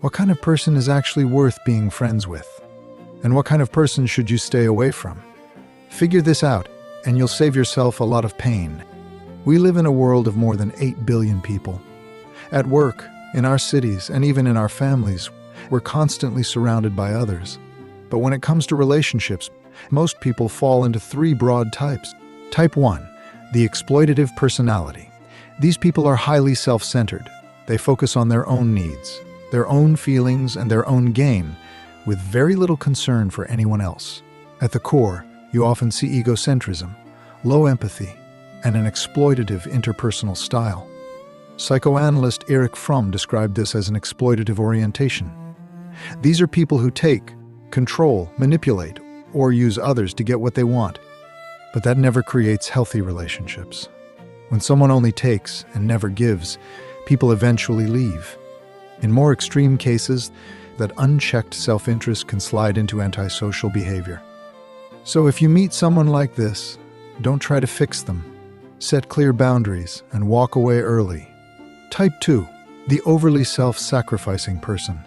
What kind of person is actually worth being friends with? And what kind of person should you stay away from? Figure this out, and you'll save yourself a lot of pain. We live in a world of more than 8 billion people. At work, in our cities, and even in our families, we're constantly surrounded by others. But when it comes to relationships, most people fall into 3 broad types. Type 1, the exploitative personality. These people are highly self-centered. They focus on their own needs, their own feelings, and their own gain, with very little concern for anyone else. At the core, you often see egocentrism, low empathy, and an exploitative interpersonal style. Psychoanalyst Erich Fromm described this as an exploitative orientation. These are people who take, control, manipulate, or use others to get what they want. But that never creates healthy relationships. When someone only takes and never gives, people eventually leave. In more extreme cases, that unchecked self-interest can slide into antisocial behavior. So if you meet someone like this, don't try to fix them. Set clear boundaries and walk away early. Type 2, the overly self-sacrificing person.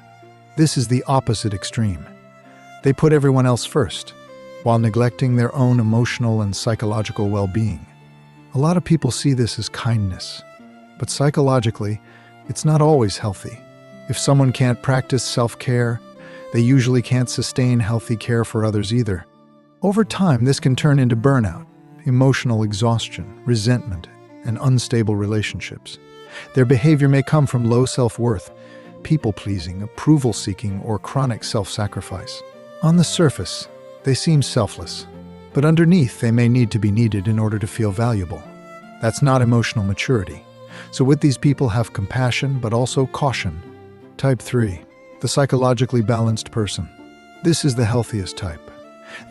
This is the opposite extreme. They put everyone else first, while neglecting their own emotional and psychological well-being. A lot of people see this as kindness, but psychologically, it's not always healthy. If someone can't practice self-care, they usually can't sustain healthy care for others either. Over time, this can turn into burnout, emotional exhaustion, resentment, and unstable relationships. Their behavior may come from low self-worth, people-pleasing, approval-seeking, or chronic self-sacrifice. On the surface, they seem selfless, but underneath they may need to be needed in order to feel valuable. That's not emotional maturity. So with these people, have compassion, but also caution. Type 3, the psychologically balanced person. This is the healthiest type.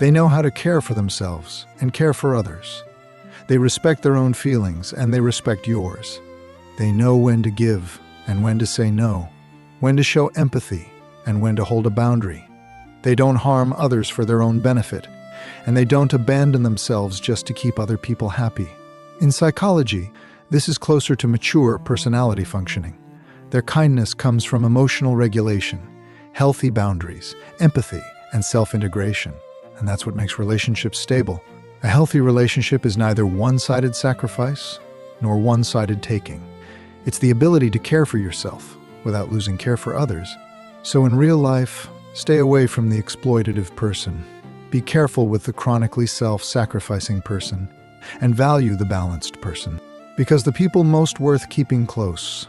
They know how to care for themselves and care for others. They respect their own feelings and they respect yours. They know when to give and when to say no, when to show empathy and when to hold a boundary. They don't harm others for their own benefit, and they don't abandon themselves just to keep other people happy. In psychology, this is closer to mature personality functioning. Their kindness comes from emotional regulation, healthy boundaries, empathy, and self-integration. And that's what makes relationships stable. A healthy relationship is neither one-sided sacrifice nor one-sided taking. It's the ability to care for yourself without losing care for others. So in real life, stay away from the exploitative person. Be careful with the chronically self-sacrificing person, and value the balanced person. Because the people most worth keeping close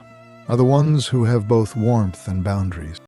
are the ones who have both warmth and boundaries.